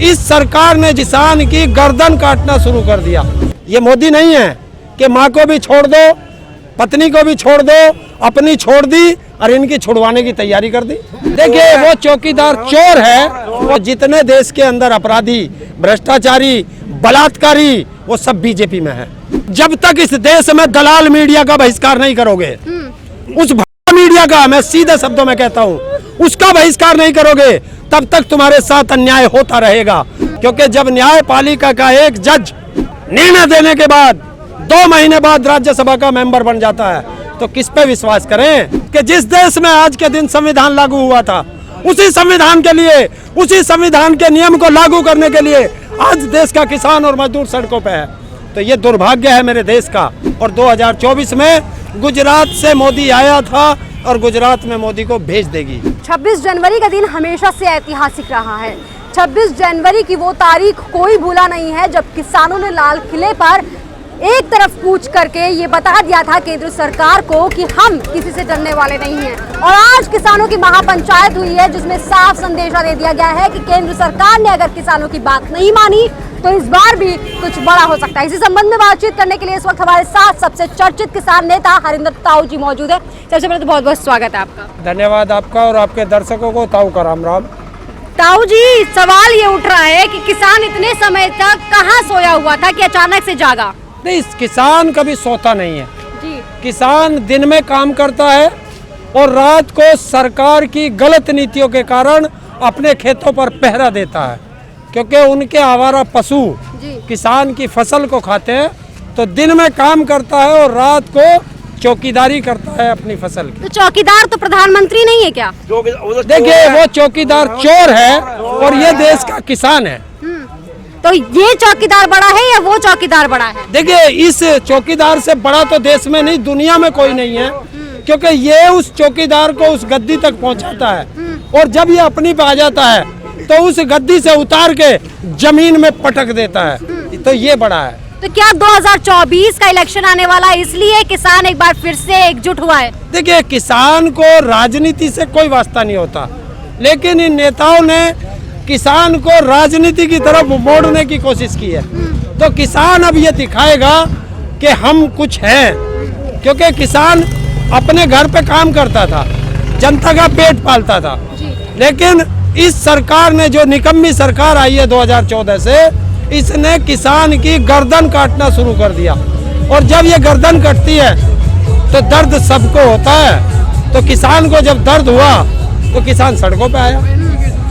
इस सरकार ने किसान की गर्दन काटना शुरू कर दिया। ये मोदी नहीं है कि माँ को भी छोड़ दो, पत्नी को भी छोड़ दो, अपनी छोड़ दी और इनकी छुड़वाने की तैयारी कर दी। देखिए वो चौकीदार चोर है, वो जितने देश के अंदर अपराधी, भ्रष्टाचारी, बलात्कारी, वो सब बीजेपी में है। जब तक इस देश में दलाल मीडिया का बहिष्कार नहीं करोगे, उस मीडिया का, मैं सीधे शब्दों में कहता हूँ, उसका बहिष्कार नहीं करोगे, तब तक तुम्हारे साथ अन्याय होता रहेगा। क्योंकि जब न्यायपालिका का एक जज निर्णय देने के बाद 2 महीने बाद राज्यसभा का मेंबर बन जाता है, तो किस पे विश्वास करें? कि जिस देश में आज के दिन संविधान लागू हुआ था, उसी संविधान के लिए, उसी संविधान के नियम को लागू करने के लिए आज देश का किसान और मजदूर सड़कों पे है। तो ये दुर्भाग्य है मेरे देश का। और 2024 में गुजरात से मोदी आया था और गुजरात में मोदी को भेज देगी। 26 जनवरी का दिन हमेशा से ऐतिहासिक रहा है। 26 जनवरी की वो तारीख कोई भूला नहीं है जब किसानों ने लाल किले पर एक तरफ कूच करके ये बता दिया था केंद्र सरकार को कि हम किसी से डरने वाले नहीं हैं। और आज किसानों की महापंचायत हुई है जिसमें साफ संदेशा दे दिया गया है कि केंद्र सरकार ने अगर किसानों की बात नहीं मानी तो इस बार भी कुछ बड़ा हो सकता है। इसी संबंध में बातचीत करने के लिए इस वक्त हमारे साथ सबसे चर्चित किसान नेता हरिंदर ताऊ जी मौजूद है। सबसे पहले तो बहुत बहुत स्वागत है आपका। धन्यवाद आपका और आपके दर्शकों को ताऊ का राम राम। ताऊ जी, सवाल ये उठ रहा है कि किसान इतने समय तक कहाँ सोया हुआ था कि अचानक से जागा? नहीं, किसान कभी सोता नहीं है जी। किसान दिन में काम करता है और रात को सरकार की गलत नीतियों के कारण अपने खेतों पर पहरा देता है। क्योंकि उनके आवारा पशु किसान की फसल को खाते हैं, तो दिन में काम करता है और रात को चौकीदारी करता है अपनी फसल की। तो चौकीदार तो प्रधानमंत्री नहीं है क्या? देखिए वो चौकीदार चोर है और ये देश का किसान है। तो ये चौकीदार बड़ा है या वो चौकीदार बड़ा है? देखिए इस चौकीदार से बड़ा तो देश में नहीं, दुनिया में कोई नहीं है। क्योंकि ये उस चौकीदार को उस गद्दी तक पहुंचाता है और जब ये अपनी पे आ जाता है तो उस गद्दी से उतार के जमीन में पटक देता है। तो ये बड़ा है। तो क्या 2024 का इलेक्शन आने वाला है इसलिए किसान एक बार फिर से एकजुट हुआ है? देखिए किसान को राजनीति से कोई वास्ता नहीं होता, लेकिन इन नेताओं ने किसान को राजनीति की तरफ मोड़ने की कोशिश की है। तो किसान अब ये दिखाएगा कि हम कुछ हैं। क्योंकि किसान अपने घर पे काम करता था, जनता का पेट पालता था, लेकिन इस सरकार ने, जो निकम्मी सरकार आई है 2014 से, इसने किसान की गर्दन काटना शुरू कर दिया। और जब ये गर्दन कटती है तो दर्द सबको होता है। तो किसान को जब दर्द हुआ तो किसान सड़कों पे आया।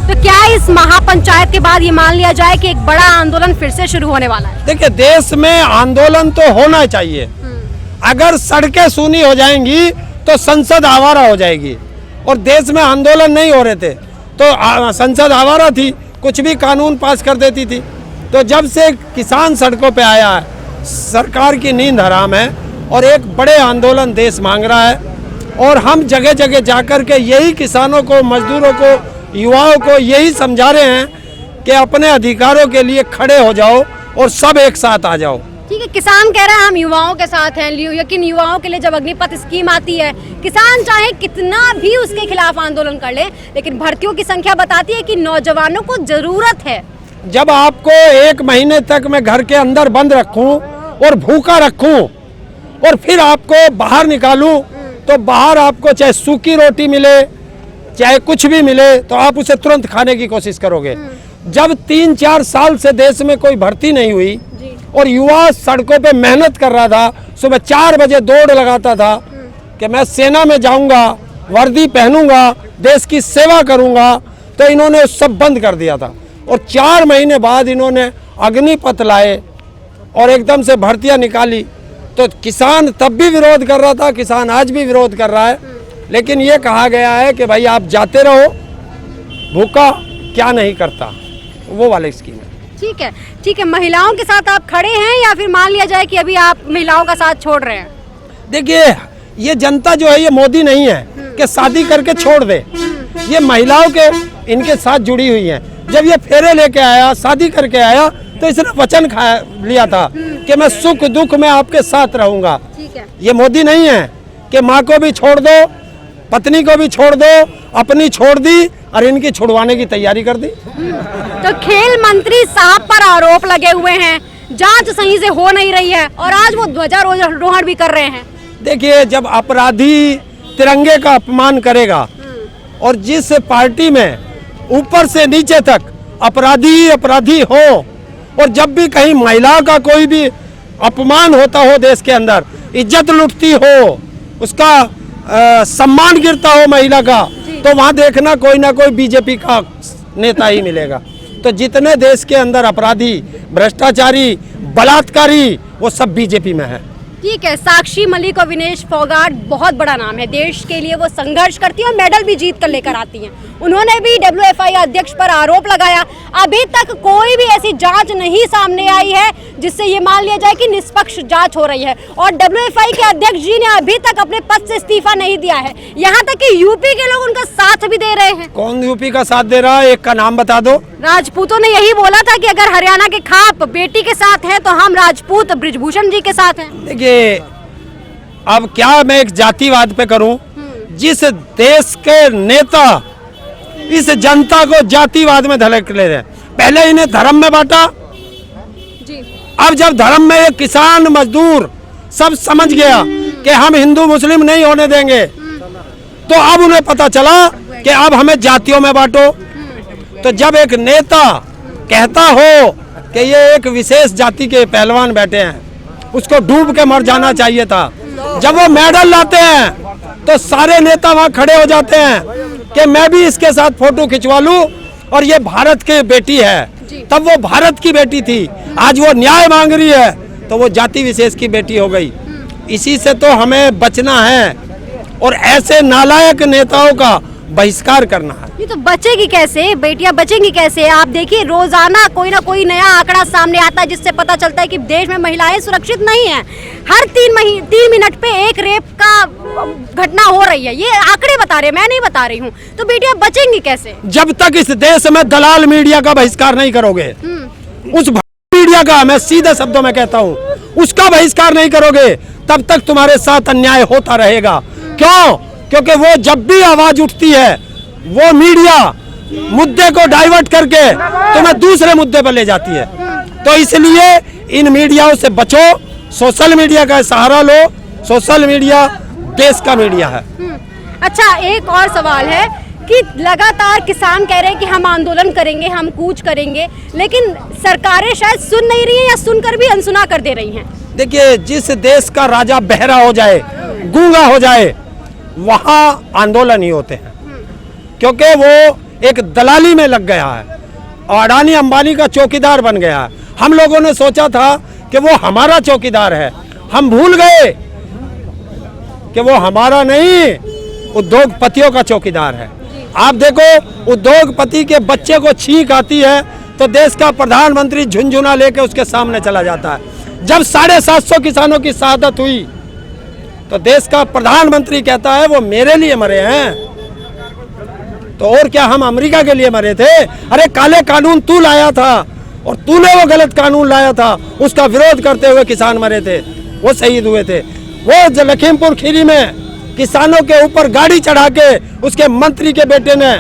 तो क्या इस महापंचायत के बाद ये मान लिया जाए कि एक बड़ा आंदोलन फिर से शुरू होने वाला है? देखिए देश में आंदोलन तो होना चाहिए। अगर सड़कें सूनी हो जाएंगी तो संसद आवारा हो जाएगी। और देश में आंदोलन नहीं हो रहे थे तो संसद आवारा थी, कुछ भी कानून पास कर देती थी। तो जब से किसान सड़कों पे आया है, सरकार की नींद हराम है और एक बड़े आंदोलन देश मांग रहा है। और हम जगह जगह जाकर के यही किसानों को, मजदूरों को, युवाओं को यही समझा रहे हैं कि अपने अधिकारों के लिए खड़े हो जाओ और सब एक साथ आ जाओ। ठीक है, किसान कह रहा है हम युवाओं के साथ हैं, लेकिन युवाओं के लिए जब अग्निपथ स्कीम आती है, किसान चाहे कितना भी उसके खिलाफ आंदोलन कर ले, लेकिन भर्तियों की संख्या बताती है कि नौजवानों को जरूरत है। जब आपको 1 महीने तक मैं घर के अंदर बंद रखूं और भूखा रखूं और फिर आपको बाहर निकालूं, तो बाहर आपको चाहे सूखी रोटी मिले, चाहे कुछ भी मिले, तो आप उसे तुरंत खाने की कोशिश करोगे। जब 3-4 साल से देश में कोई भर्ती नहीं हुई और युवा सड़कों पे मेहनत कर रहा था, सुबह 4 बजे दौड़ लगाता था कि मैं सेना में जाऊंगा, वर्दी पहनूंगा, देश की सेवा करूंगा, तो इन्होंने सब बंद कर दिया था। और 4 महीने बाद इन्होंने अग्निपथ लाए और एकदम से भर्तियां निकाली। तो किसान तब भी विरोध कर रहा था, किसान आज भी विरोध कर रहा है। लेकिन ये कहा गया है कि भाई आप जाते रहो, भूखा क्या नहीं करता, वो वाली स्कीम है। ठीक है, ठीक है। महिलाओं के साथ आप खड़े हैं या फिर मान लिया जाए कि अभी आप महिलाओं का साथ छोड़ रहे हैं? देखिए ये जनता जो है ये मोदी नहीं है कि शादी करके छोड़ दे। ये महिलाओं के इनके साथ जुड़ी हुई हैं। जब ये फेरे लेके आया, शादी करके आया, तो इसने वचन खा लिया था कि मैं सुख दुख में आपके साथ रहूंगा। ठीक है। ये मोदी नहीं है कि माँ को भी छोड़ दो, पत्नी को भी छोड़ दो, अपनी छोड़ दी और इनकी छुड़वाने की तैयारी कर दी। तो खेल मंत्री साहब पर आरोप लगे हुए हैं, जांच सही से हो नहीं रही है और आज वो ध्वजारोहण भी कर रहे हैं। देखिए, जब अपराधी तिरंगे का अपमान करेगा और जिस पार्टी में ऊपर से नीचे तक अपराधी ही अपराधी हो, और जब भी कहीं महिला का कोई भी अपमान होता हो, देश के अंदर इज्जत लुटती हो, उसका सम्मान गिरता हो महिला का, तो वहाँ देखना कोई ना कोई बीजेपी का नेता ही मिलेगा। तो जितने देश के अंदर अपराधी, भ्रष्टाचारी, बलात्कारी, वो सब बीजेपी में है। ठीक है, साक्षी मलिक और विनेश फोगाट बहुत बड़ा नाम है, देश के लिए वो संघर्ष करती हैं और मेडल भी जीत कर लेकर आती हैं। उन्होंने भी WFI अध्यक्ष पर आरोप लगाया। अभी तक कोई भी ऐसी जांच नहीं सामने आई है जिससे ये मान लिया जाए कि निष्पक्ष जांच हो रही है, और WFI के अध्यक्ष जी ने अभी तक अपने पद से इस्तीफा नहीं दिया है। यहाँ तक कि यूपी के लोग उनका साथ भी दे रहे हैं। कौन यूपी का साथ दे रहा है? एक का नाम बता दो। राजपूतों ने यही बोला था कि अगर हरियाणा के खाप बेटी के साथ है तो हम राजपूत बृजभूषण जी के साथ हैं। देखिए, अब क्या मैं एक जातिवाद पे करूं? जिस देश के नेता इस जनता को जातिवाद में धकेल ले रहे हैं, पहले इन्हें धर्म में बांटा जी। अब जब धर्म में एक किसान मजदूर सब समझ गया कि हम हिंदू मुस्लिम नहीं होने देंगे, तो अब उन्हें पता चला कि अब हमें जातियों में बांटो। तो जब एक नेता कहता हो कि ये एक विशेष जाति के पहलवान बैठे हैं, उसको डूब के मर जाना चाहिए था। जब वो मेडल लाते हैं तो सारे नेता वहां खड़े हो जाते हैं कि मैं भी इसके साथ फोटो खिंचवा लूं, और ये भारत की बेटी है। तब वो भारत की बेटी थी, आज वो न्याय मांग रही है, तो वो जाति विशेष की बेटी हो गई। इसी से तो हमें बचना है और ऐसे नालायक नेताओं का बहिष्कार करना है। ये तो बचेगी कैसे, बेटियां बचेंगी कैसे? आप देखिए, रोजाना कोई ना कोई नया आंकड़ा सामने आता है जिससे पता चलता है कि देश में महिलाएं सुरक्षित नहीं हैं। हर 3 मिनट पे एक रेप का घटना हो रही है, ये आंकड़े बता रहे हैं, मैं नहीं बता रही हूँ। तो बेटियां बचेंगी कैसे? जब तक इस देश में दलाल मीडिया का बहिष्कार नहीं करोगे, उस मीडिया का, मैं सीधे शब्दों में कहता हूँ, उसका बहिष्कार नहीं करोगे, तब तक तुम्हारे साथ अन्याय होता रहेगा। क्यों? क्योंकि वो जब भी आवाज उठती है, वो मीडिया मुद्दे को डाइवर्ट करके तुम्हें दूसरे मुद्दे पर ले जाती है। तो इसलिए इन मीडियाओं से बचो, सोशल मीडिया का सहारा लो। सोशल मीडिया देश का मीडिया है। अच्छा, एक और सवाल है कि लगातार किसान कह रहे हैं कि हम आंदोलन करेंगे, हम कूच करेंगे, लेकिन सरकारें शायद सुन नहीं रही हैं या सुनकर भी अनसुना कर दे रही हैं। देखिए, जिस देश का राजा बहरा हो जाए, गूंगा हो जाए, वहाँ आंदोलन ही होते हैं, क्योंकि वो एक दलाली में लग गया है और अडानी अंबानी का चौकीदार बन गया है। हम लोगों ने सोचा था कि वो हमारा चौकीदार है, हम भूल गए कि वो हमारा नहीं, उद्योगपतियों का चौकीदार है। आप देखो, उद्योगपति के बच्चे को छींक आती है तो देश का प्रधानमंत्री झुनझुना लेके उसके सामने चला जाता है। जब 750 किसानों की शहादत हुई तो देश का प्रधानमंत्री कहता है वो मेरे लिए मरे हैं, तो और क्या हम अमेरिका के लिए मरे थे? अरे काले कानून तू लाया था और तूने वो गलत कानून लाया था, उसका विरोध करते हुए किसान मरे थे, वो शहीद हुए थे। वो लखीमपुर खीरी में किसानों के ऊपर गाड़ी चढ़ा के उसके मंत्री के बेटे ने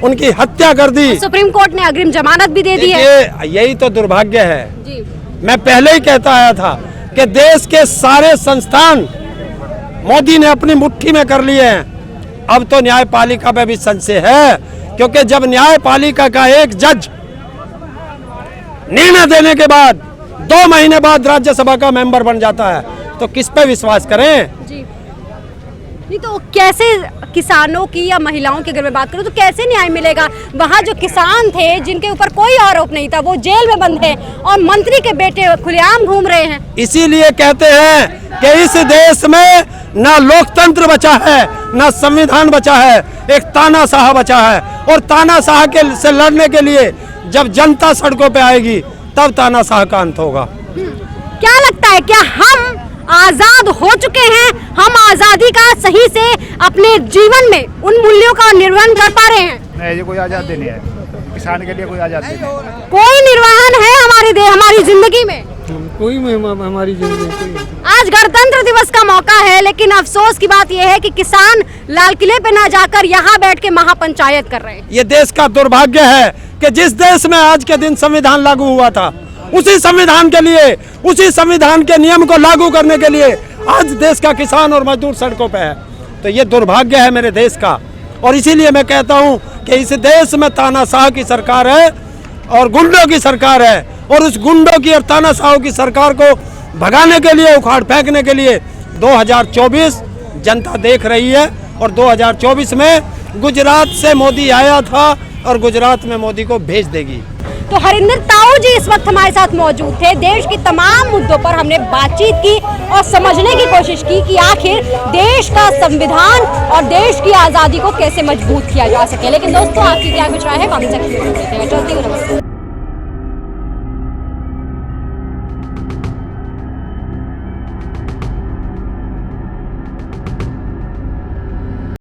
उनकी हत्या कर दी। सुप्रीम कोर्ट ने अग्रिम जमानत भी दे दी है। यही तो दुर्भाग्य है जी। मैं पहले ही कहता आया था कि देश के सारे संस्थान मोदी ने अपनी मुट्ठी में कर लिए हैं। अब तो न्यायपालिका पे भी संशय है, क्योंकि जब न्यायपालिका का एक जज निर्णय देने के बाद 2 महीने बाद राज्यसभा का मेंबर बन जाता है, तो किस पे विश्वास करें? जी। नहीं तो कैसे किसानों की या महिलाओं की अगर मैं बात करूं तो कैसे न्याय मिलेगा? वहाँ जो किसान थे जिनके ऊपर कोई आरोप नहीं था, वो जेल में बंद है और मंत्री के बेटे खुलेआम घूम रहे हैं। इसीलिए कहते हैं कि इस देश में ना लोकतंत्र बचा है, ना संविधान बचा है, एक तानाशाह बचा है। और तानाशाह के से लड़ने के लिए जब जनता सड़कों पे आएगी, तब तानाशाह का अंत होगा। क्या लगता है, क्या हम आजाद हो चुके हैं? हम आजादी का सही से अपने जीवन में उन मूल्यों का निर्वहन कर पा रहे हैं? नहीं, ये कोई आजादी नहीं है, किसान के लिए कोई आजादी नहीं। कोई निर्वहन है हमारी जिंदगी में? कोई हमारी जिंदगी कोई। आज गणतंत्र दिवस का मौका है, लेकिन अफसोस की बात यह है कि किसान लाल किले पे ना जाकर यहाँ बैठ के महापंचायत कर रहे हैं। ये देश का दुर्भाग्य है कि जिस देश में आज के दिन संविधान लागू हुआ था, उसी संविधान के लिए, उसी संविधान के नियम को लागू करने के लिए आज देश का किसान और मजदूर सड़कों पे है। तो ये दुर्भाग्य है मेरे देश का, और इसीलिए मैं कहता हूँ कि इस देश में तानाशाह की सरकार है और गुंडों की सरकार है, और उस गुंडों की और तानाशाह की सरकार को भगाने के लिए, उखाड़ फेंकने के लिए 2024 जनता देख रही है। और 2024 में गुजरात से मोदी आया था और गुजरात में मोदी को भेज देगी। तो हरिंदर ताऊ जी इस वक्त हमारे साथ मौजूद थे। देश के तमाम मुद्दों पर हमने बातचीत की और समझने की कोशिश की कि आखिर देश का संविधान और देश की आज़ादी को कैसे मजबूत किया जा सके। लेकिन दोस्तों, आपकी क्या कुछ राय है? कमेंट सेक्शन में लिखिएगा। चलती हूँ, नमस्कार।